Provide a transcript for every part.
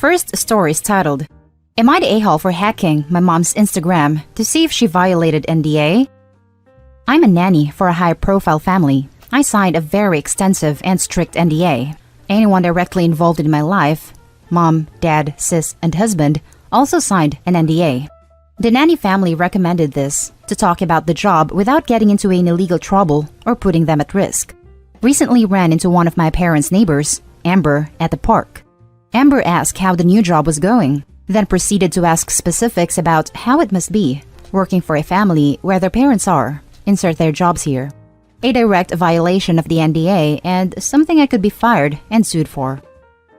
first story is titled, Am I the a-hole for hacking my mom's Instagram to see if she violated NDA? I'm a nanny for a high-profile family. I signed a very extensive and strict NDA. Anyone directly involved in my life, mom, dad, sis, and husband, also signed an NDA. The nanny family recommended this to talk about the job without getting into any legal trouble or putting them at risk. Recently ran into one of my parents' neighbors, Amber, at the park. Amber asked how the new job was going, then proceeded to ask specifics about how it must be working for a family where their parents are, insert their jobs here. A direct violation of the NDA and something I could be fired and sued for.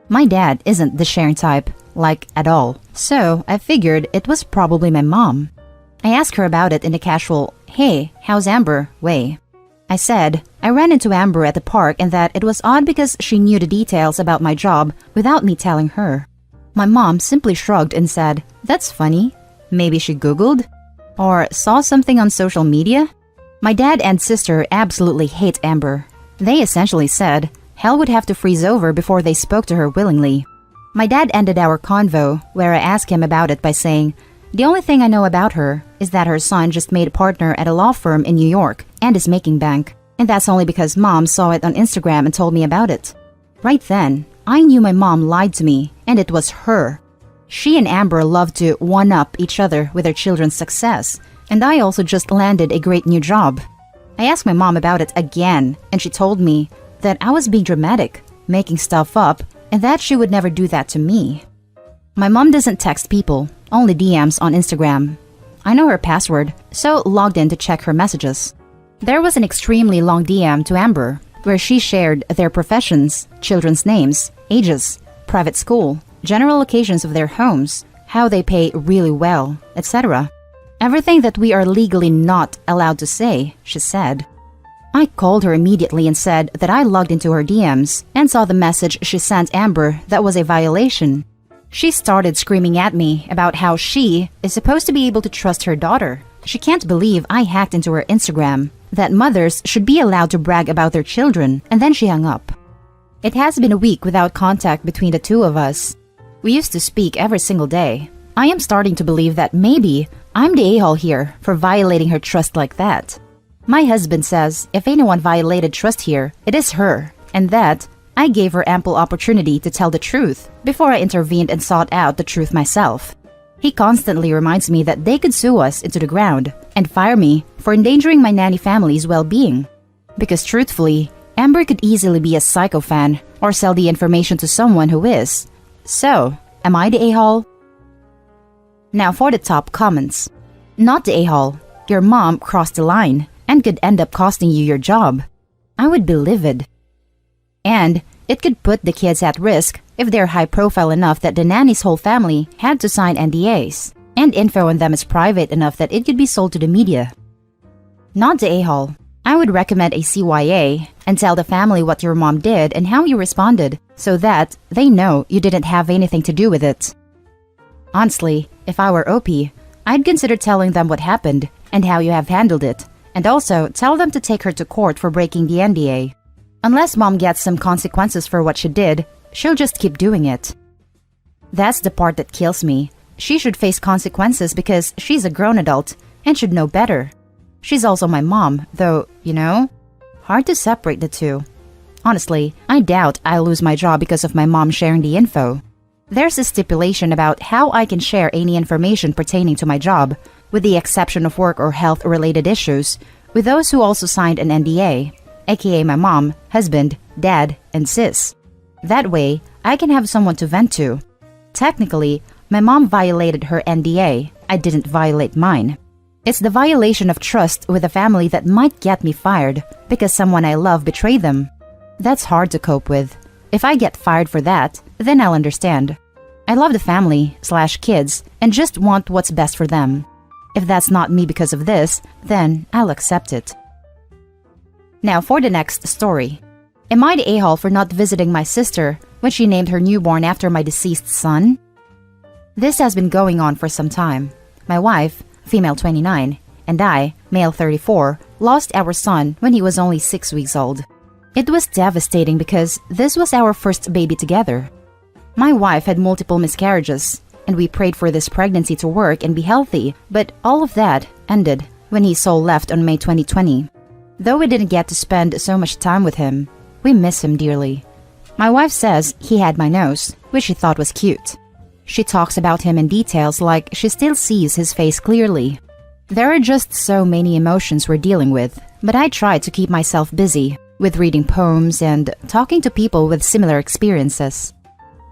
My dad isn't the sharing type, like at all, so I figured it was probably my mom. I asked her about it in a casual, "Hey, how's Amber?" way. I said I ran into Amber at the park and that it was odd because she knew the details about my job without me telling her. My mom simply shrugged and said, "That's funny. Maybe she Googled? Or saw something on social media?" My dad and sister absolutely hate Amber. They essentially said hell would have to freeze over before they spoke to her willingly. My dad ended our convo where I asked him about it by saying, "The only thing I know about her is that her son just made a partner at a law firm in New York and is making bank. And that's only because mom saw it on Instagram and told me about it." Right then, I knew my mom lied to me, and it was her. She and Amber love to one-up each other with their children's success, and I also just landed a great new job. I asked my mom about it again, and she told me that I was being dramatic, making stuff up, and that she would never do that to me. My mom doesn't text people, only DMs on Instagram. I know her password, so logged in to check her messages. There was an extremely long DM to Amber, where she shared their professions, children's names, ages, private school, general locations of their homes, how they pay really well, etc. Everything that we are legally not allowed to say, she said. I called her immediately and said that I logged into her DMs and saw the message she sent Amber that was a violation. She started screaming at me about how she is supposed to be able to trust her daughter. She can't believe I hacked into her Instagram, that mothers should be allowed to brag about their children, and then she hung up. It has been a week without contact between the two of us. We used to speak every single day. I am starting to believe that maybe I'm the a-hole here for violating her trust like that. My husband says if anyone violated trust here, it is her, and that I gave her ample opportunity to tell the truth before I intervened and sought out the truth myself. He constantly reminds me that they could sue us into the ground and fire me for endangering my nanny family's well-being. Because truthfully, Amber could easily be a psycho fan or sell the information to someone who is. So, am I the a-hole? Now for the top comments. Not the a-hole. Your mom crossed the line and could end up costing you your job. I would be livid. And it could put the kids at risk if they're high profile enough that the nanny's whole family had to sign NDAs, and info on them is private enough that it could be sold to the media. Not the a-hole. I would recommend a CYA and tell the family what your mom did and how you responded so that they know you didn't have anything to do with it. Honestly, if I were OP, I'd consider telling them what happened and how you have handled it, and also tell them to take her to court for breaking the NDA. Unless mom gets some consequences for what she did, she'll just keep doing it. That's the part that kills me. She should face consequences because she's a grown adult and should know better. She's also my mom, though, hard to separate the two. Honestly, I doubt I'll lose my job because of my mom sharing the info. There's a stipulation about how I can share any information pertaining to my job, with the exception of work or health-related issues, with those who also signed an NDA, aka my mom, husband, dad, and sis. That way, I can have someone to vent to. Technically, my mom violated her NDA. I didn't violate mine. It's the violation of trust with a family that might get me fired because someone I love betrayed them. That's hard to cope with. If I get fired for that, then I'll understand. I love the family/kids and just want what's best for them. If that's not me because of this, then I'll accept it. Now for the next story. Am I the a-hole for not visiting my sister when she named her newborn after my deceased son? This has been going on for some time. My wife, female 29, and I, male 34, lost our son when he was only 6 weeks old. It was devastating because this was our first baby together. My wife had multiple miscarriages, and we prayed for this pregnancy to work and be healthy, but all of that ended when his soul left on May 2020. Though we didn't get to spend so much time with him, we miss him dearly. My wife says he had my nose, which she thought was cute. She talks about him in details like she still sees his face clearly. There are just so many emotions we're dealing with, but I try to keep myself busy with reading poems and talking to people with similar experiences.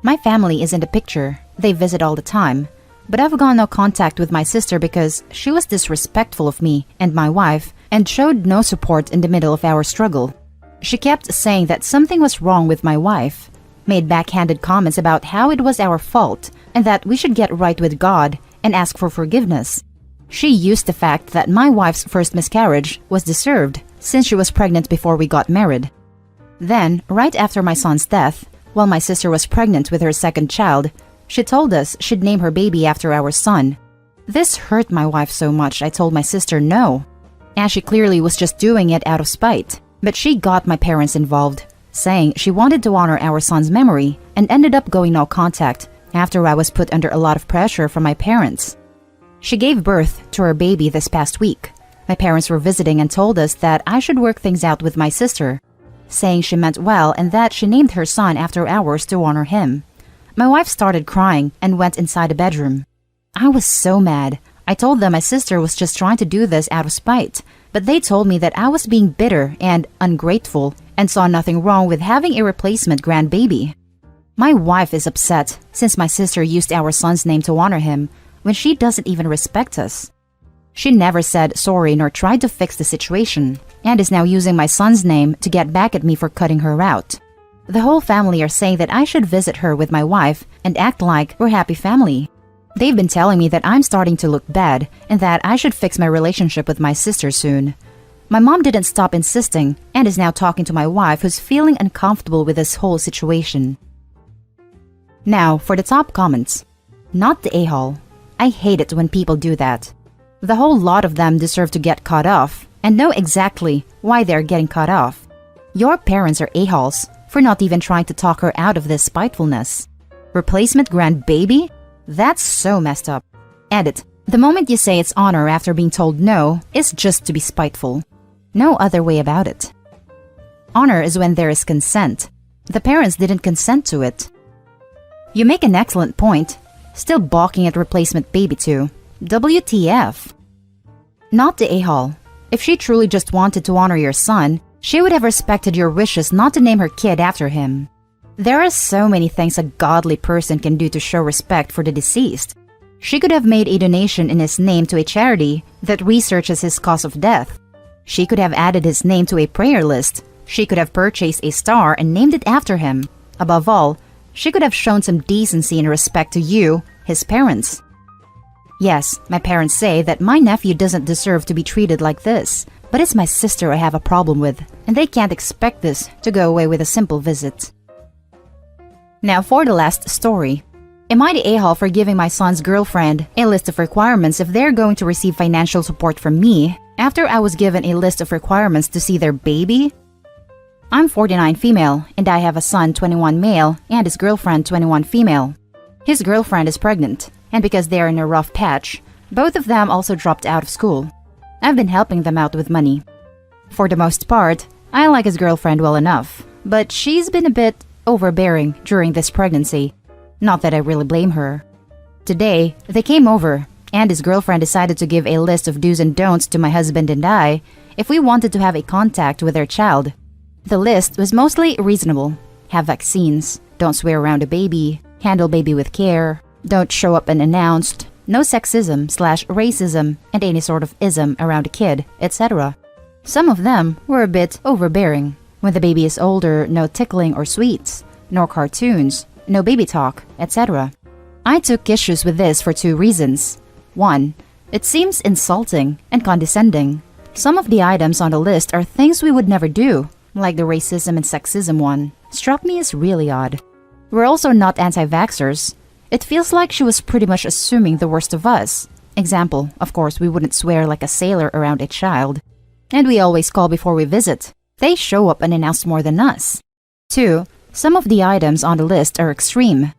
My family is in the picture. They visit all the time, but I've got no contact with my sister because she was disrespectful of me and my wife and showed no support in the middle of our struggle. She kept saying that something was wrong with my wife, made backhanded comments about how it was our fault and that we should get right with God and ask for forgiveness. She used the fact that my wife's first miscarriage was deserved since she was pregnant before we got married. Then, right after my son's death, while my sister was pregnant with her second child, she told us she'd name her baby after our son. This hurt my wife so much I told my sister no, as she clearly was just doing it out of spite. But she got my parents involved, saying she wanted to honor our son's memory and ended up going no contact after I was put under a lot of pressure from my parents. She gave birth to her baby this past week. My parents were visiting and told us that I should work things out with my sister, saying she meant well and that she named her son after ours to honor him. My wife started crying and went inside the bedroom. I was so mad. I told them my sister was just trying to do this out of spite, but they told me that I was being bitter and ungrateful and saw nothing wrong with having a replacement grandbaby. My wife is upset since my sister used our son's name to honor him when she doesn't even respect us. She never said sorry nor tried to fix the situation and is now using my son's name to get back at me for cutting her out. The whole family are saying that I should visit her with my wife and act like we're a happy family. They've been telling me that I'm starting to look bad and that I should fix my relationship with my sister soon. My mom didn't stop insisting and is now talking to my wife who's feeling uncomfortable with this whole situation. Now for the top comments. Not the a-hole. I hate it when people do that. The whole lot of them deserve to get cut off and know exactly why they're getting cut off. Your parents are a-holes for not even trying to talk her out of this spitefulness. Replacement grandbaby? That's so messed up. Edit. The moment you say it's honor after being told no is just to be spiteful. No other way about it. Honor is when there is consent. The parents didn't consent to it. You make an excellent point. Still balking at replacement baby too. WTF. Not the a-hole. If she truly just wanted to honor your son, she would have respected your wishes not to name her kid after him. There are so many things a godly person can do to show respect for the deceased. She could have made a donation in his name to a charity that researches his cause of death. She could have added his name to a prayer list. She could have purchased a star and named it after him. Above all, she could have shown some decency and respect to you, his parents. Yes, my parents say that my nephew doesn't deserve to be treated like this, but it's my sister I have a problem with, and they can't expect this to go away with a simple visit. Now for the last story. Am I the a-hole for giving my son's girlfriend a list of requirements if they're going to receive financial support from me after I was given a list of requirements to see their baby? I'm 49 female and I have a son 21 male and his girlfriend 21 female. His girlfriend is pregnant, and because they are in a rough patch, both of them also dropped out of school. I've been helping them out with money. For the most part, I like his girlfriend well enough, but she's been a bit overbearing during this pregnancy. Not that I really blame her. Today, they came over, and his girlfriend decided to give a list of do's and don'ts to my husband and I if we wanted to have a contact with their child. The list was mostly reasonable. Have vaccines, don't swear around a baby, handle baby with care, don't show up unannounced, no sexism/racism and any sort of ism around a kid, etc. Some of them were a bit overbearing. When the baby is older, no tickling or sweets, no cartoons, no baby talk, etc. I took issues with this for two reasons. 1. It seems insulting and condescending. Some of the items on the list are things we would never do, like the racism and sexism one. Struck me as really odd. We're also not anti-vaxxers. It feels like she was pretty much assuming the worst of us. Example, of course, we wouldn't swear like a sailor around a child. And we always call before we visit. They show up unannounced more than us. 2. Some of the items on the list are extreme.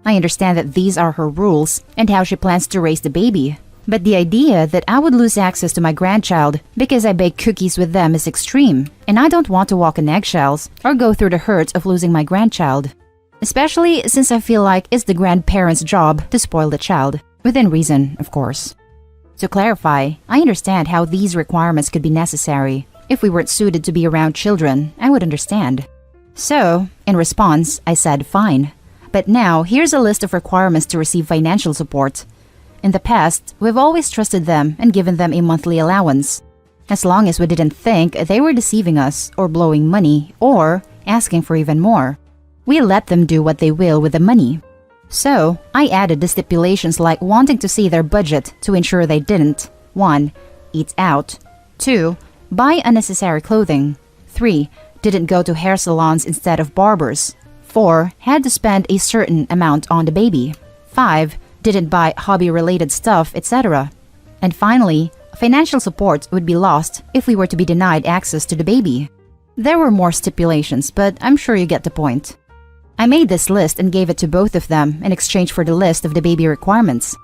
I understand that these are her rules and how she plans to raise the baby. But the idea that I would lose access to my grandchild because I bake cookies with them is extreme, and I don't want to walk on eggshells or go through the hurt of losing my grandchild. Especially since I feel like it's the grandparents' job to spoil the child, within reason, of course. To clarify, I understand how these requirements could be necessary. If we weren't suited to be around children, I would understand. So, in response, I said fine. But now, here's a list of requirements to receive financial support. In the past, we've always trusted them and given them a monthly allowance. As long as we didn't think they were deceiving us or blowing money or asking for even more, we let them do what they will with the money. So, I added the stipulations like wanting to see their budget to ensure they didn't 1. Eat out, 2. Buy unnecessary clothing, 3. Didn't go to hair salons instead of barbers, 4. Had to spend a certain amount on the baby, 5. Didn't buy hobby-related stuff, etc. And finally, financial support would be lost if we were to be denied access to the baby. There were more stipulations, but I'm sure you get the point. I made this list and gave it to both of them in exchange for the list of the baby requirements.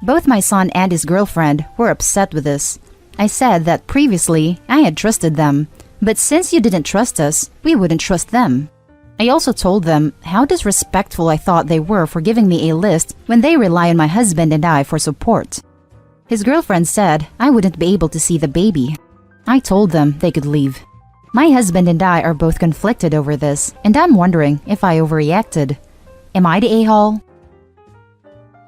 Both my son and his girlfriend were upset with this. I said that previously I had trusted them, but since you didn't trust us, we wouldn't trust them. I also told them how disrespectful I thought they were for giving me a list when they rely on my husband and I for support. His girlfriend said I wouldn't be able to see the baby. I told them they could leave. My husband and I are both conflicted over this, and I'm wondering if I overreacted. Am I the a-hole?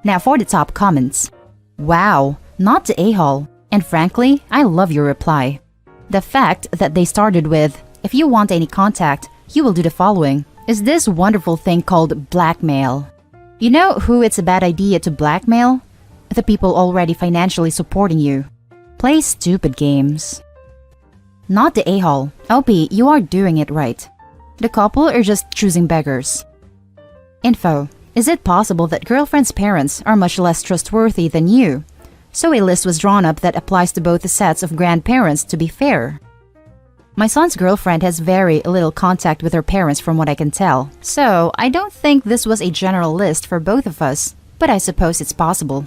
Now for the top comments. Wow, not the a-hole. And frankly, I love your reply. The fact that they started with, if you want any contact, you will do the following, is this wonderful thing called blackmail. You know who it's a bad idea to blackmail? The people already financially supporting you. Play stupid games. Not the a-hole. LP, you are doing it right. The couple are just choosing beggars. Info. Is it possible that girlfriend's parents are much less trustworthy than you? So a list was drawn up that applies to both sets of grandparents to be fair. My son's girlfriend has very little contact with her parents from what I can tell, so I don't think this was a general list for both of us, but I suppose it's possible.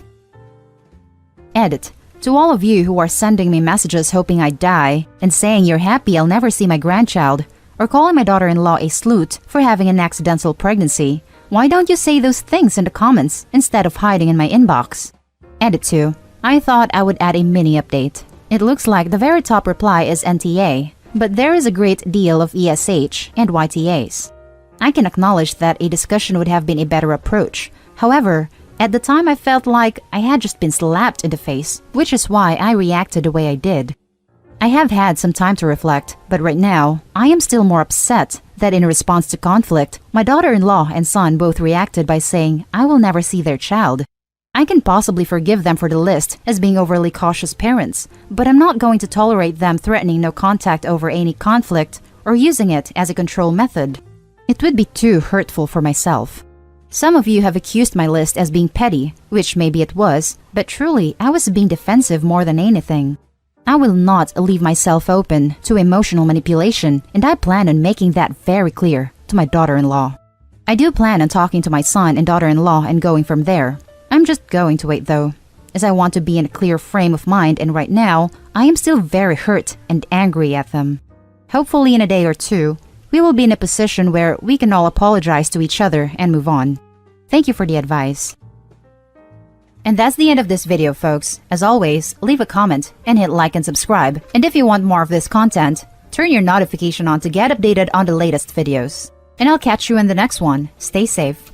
Edit. To all of you who are sending me messages hoping I die and saying you're happy I'll never see my grandchild, or calling my daughter-in-law a sleut for having an accidental pregnancy, why don't you say those things in the comments instead of hiding in my inbox? Edit 2. I thought I would add a mini update. It looks like the very top reply is NTA, but there is a great deal of ESH and YTAs. I can acknowledge that a discussion would have been a better approach. However, at the time I felt like I had just been slapped in the face, which is why I reacted the way I did. I have had some time to reflect, but right now, I am still more upset that in response to conflict, my daughter-in-law and son both reacted by saying I will never see their child. I can possibly forgive them for the list as being overly cautious parents, but I'm not going to tolerate them threatening no contact over any conflict or using it as a control method. It would be too hurtful for myself. Some of you have accused my list as being petty, which maybe it was, but truly I was being defensive more than anything. I will not leave myself open to emotional manipulation, and I plan on making that very clear to my daughter-in-law. I do plan on talking to my son and daughter-in-law and going from there. I'm just going to wait though, as I want to be in a clear frame of mind, and right now, I am still very hurt and angry at them. Hopefully in a day or two, we will be in a position where we can all apologize to each other and move on. Thank you for the advice. And that's the end of this video, folks. As always, leave a comment and hit like and subscribe. And if you want more of this content, turn your notification on to get updated on the latest videos. And I'll catch you in the next one. Stay safe.